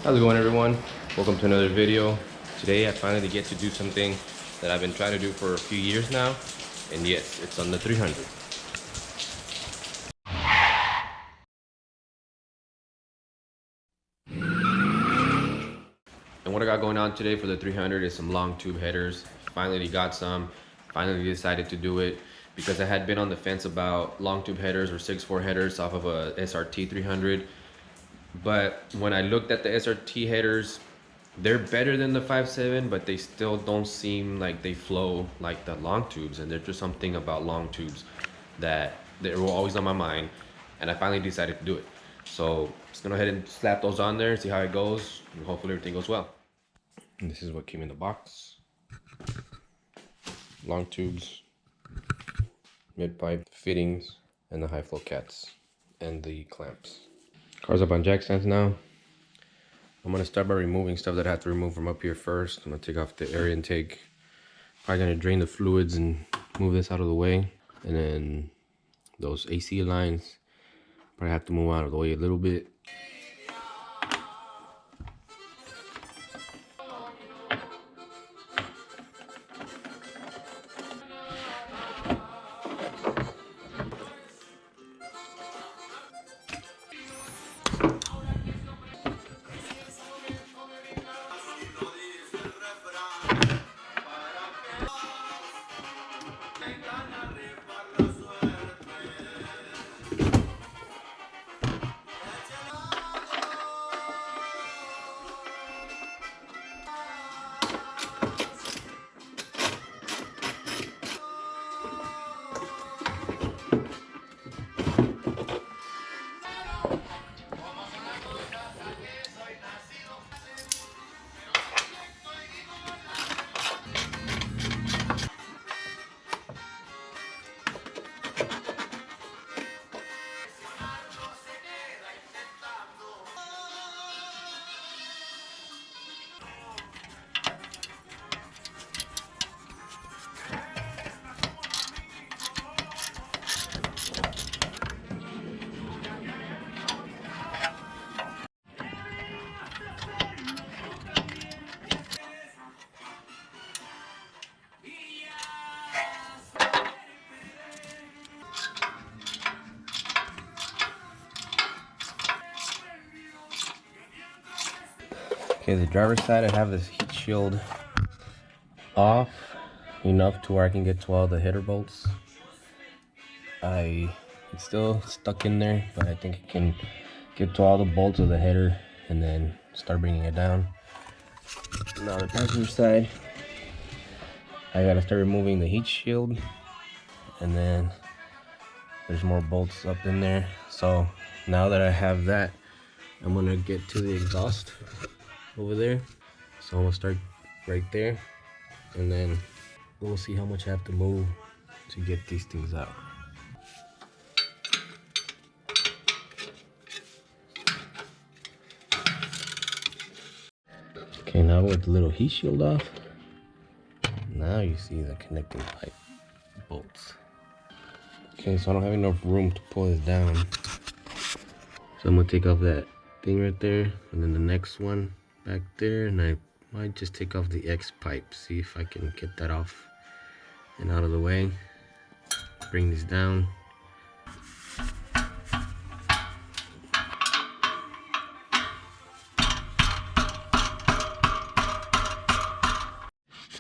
How's it going, everyone? Welcome to another video. Today I finally get to do something that I've been trying to do for a few years now, and yes, it's on the 300. And what I got going on today for the 300 is some long tube headers. Finally got some, finally decided to do it because I had been on the fence about long tube headers or 6.4 headers off of a SRT 300. But when I looked at the SRT headers, they're better than the 5.7, but they still don't seem like they flow like the long tubes. And there's just something about long tubes that they were always on my mind, and I finally decided to do it. So just gonna go ahead and slap those on there, see how it goes, and hopefully everything goes well. And this is what came in the box: long tubes, mid pipe fittings, and the high flow cats, and the clamps. Car's up on jack stands now. I'm gonna start by removing stuff that I have to remove from up here first. I'm gonna take off the air intake. Probably gonna drain the fluids and move this out of the way. And then those AC lines, probably have to move out of the way a little bit. Okay, the driver's side, I have this heat shield off enough to where I can get to all the header bolts. It's still stuck in there, but I think I can get to all the bolts of the header and then start bringing it down. Now the passenger side, I gotta start removing the heat shield, and then there's more bolts up in there. So now that I have that, I'm gonna get to the exhaust over there. So I'm gonna start right there, and then we'll see how much I have to move to get these things out. Okay, now with the little heat shield off, now you see the connecting pipe bolts. Okay, so I don't have enough room to pull this down, so I'm gonna take off that thing right there, and then the next one back there, and I might just take off the X pipe, see if I can get that off and out of the way. Bring these down.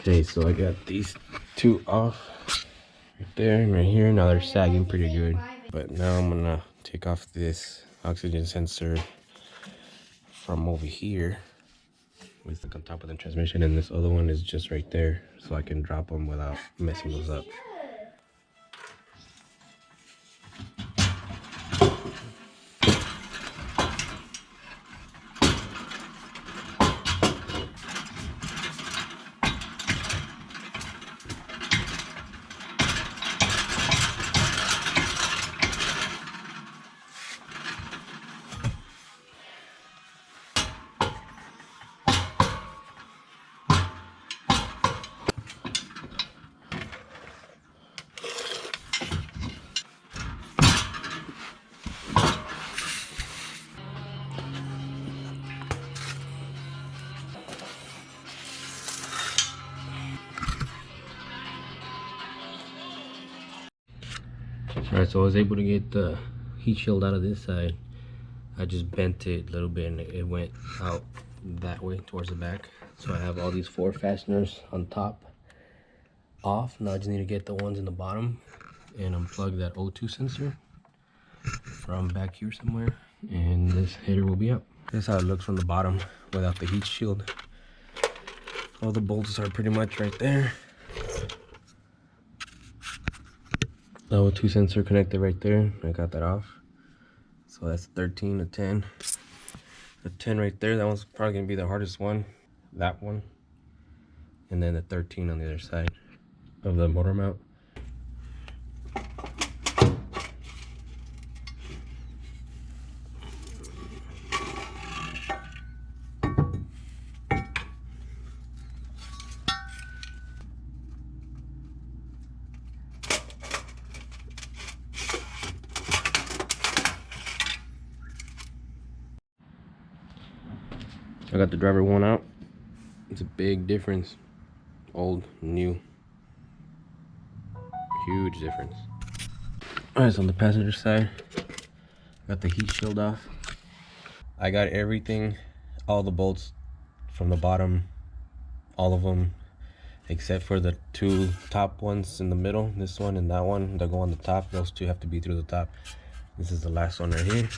Okay, so I got these two off right there and right here. Now they're sagging pretty good, but now I'm gonna take off this oxygen sensor from over here with like on top of the transmission, and this other one is just right there, so I can drop them without messing those up. Alright, so I was able to get the heat shield out of this side. I just bent it a little bit and it went out that way towards the back. So I have all these 4 fasteners on top off. Now I just need to get the ones in the bottom and unplug that O2 sensor from back here somewhere, and this header will be up. This is how it looks from the bottom without the heat shield. All the bolts are pretty much right there. The O2 sensor connected right there. I got that off. So that's 13 to 10. The 10 right there, that one's probably gonna be the hardest one. That one. And then the 13 on the other side of the motor mount. I got the driver one out. It's a big difference. Old, new. Huge difference. Alright, so on the passenger side, got the heat shield off. I got everything, all the bolts from the bottom, all of them, except for the 2 top ones in the middle, this one and that one that go on the top. Those 2 have to be through the top. This is the last one right here.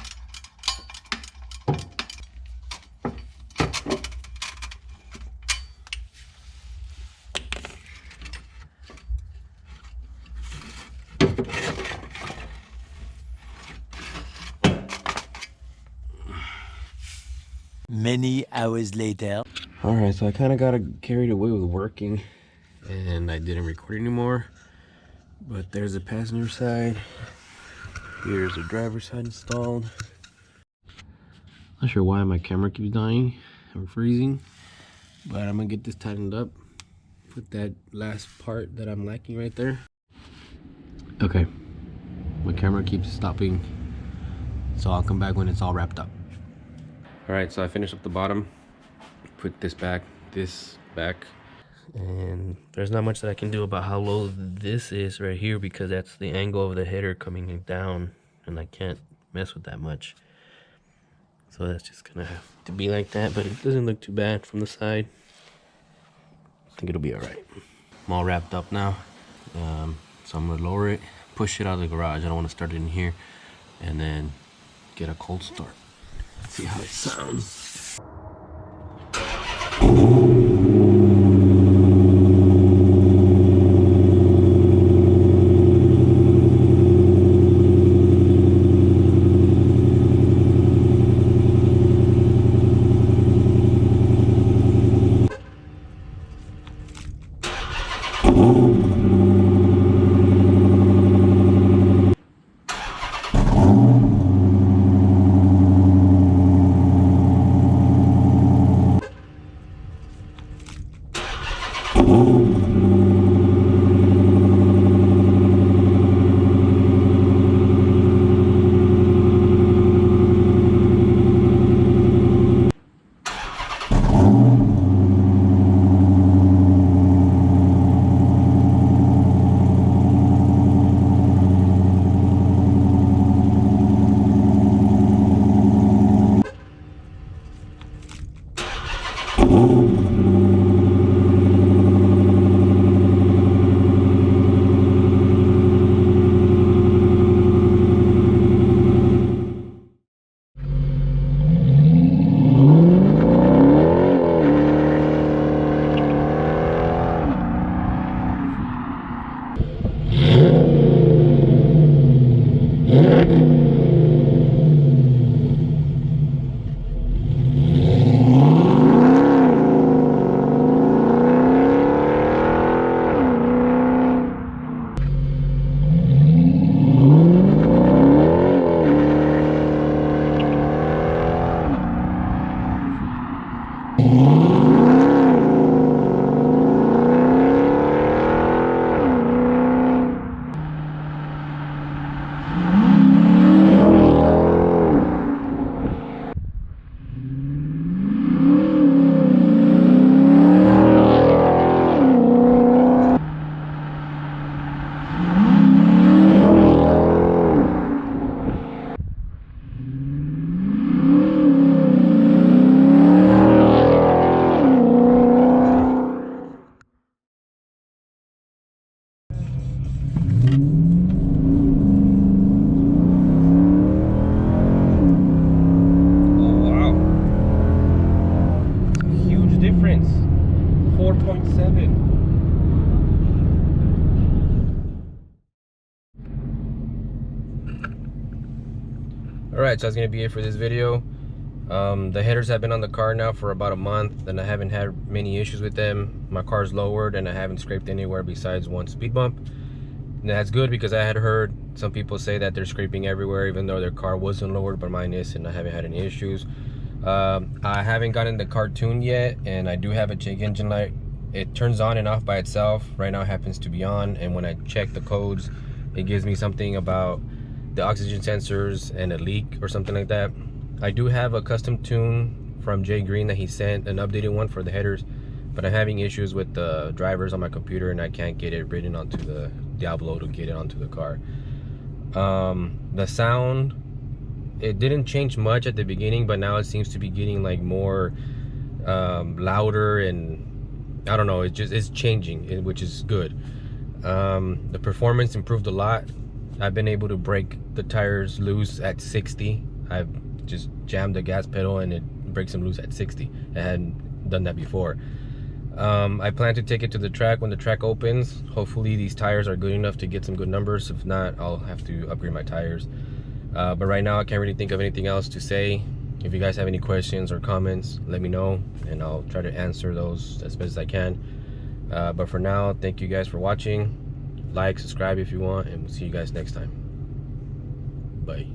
Many hours later. Alright, so I kind of got carried away with working and I didn't record anymore. But there's the passenger side. Here's the driver's side installed. Not sure why my camera keeps dying or freezing, but I'm gonna get this tightened up. Put that last part that I'm lacking right there. Okay, my camera keeps stopping, so I'll come back when it's all wrapped up. Alright, so I finished up the bottom, put this back, and there's not much that I can do about how low this is right here because that's the angle of the header coming down and I can't mess with that much. So that's just gonna have to be like that, but it doesn't look too bad from the side. I think it'll be alright. I'm all wrapped up now, so I'm gonna lower it, push it out of the garage. I don't want to start it in here, and then get a cold start. See how it sounds. Alright, so that's gonna be it for this video. The headers have been on the car now for about a month and I haven't had many issues with them. My car's lowered and I haven't scraped anywhere besides one speed bump. And that's good because I had heard some people say that they're scraping everywhere even though their car wasn't lowered, but mine is, and I haven't had any issues. I haven't gotten the car tuned yet, and I do have a check engine light. It turns on and off by itself. Right now it happens to be on, and when I check the codes, it gives me something about the oxygen sensors and a leak or something like that. I do have a custom tune from Jay Green that he sent, an updated one for the headers, but I'm having issues with the drivers on my computer and I can't get it written onto the Diablo to get it onto the car. The sound, it didn't change much at the beginning, but now it seems to be getting like more louder, and I don't know, it's changing, which is good. The performance improved a lot. I've been able to break the tires loose at 60. I've just jammed the gas pedal and it breaks them loose at 60. I hadn't done that before. I plan to take it to the track when the track opens. Hopefully these tires are good enough to get some good numbers. If not, I'll have to upgrade my tires. But right now I can't really think of anything else to say. If you guys have any questions or comments, let me know and I'll try to answer those as best as I can. But for now, thank you guys for watching. Like, subscribe if you want, and we'll see you guys next time. Bye.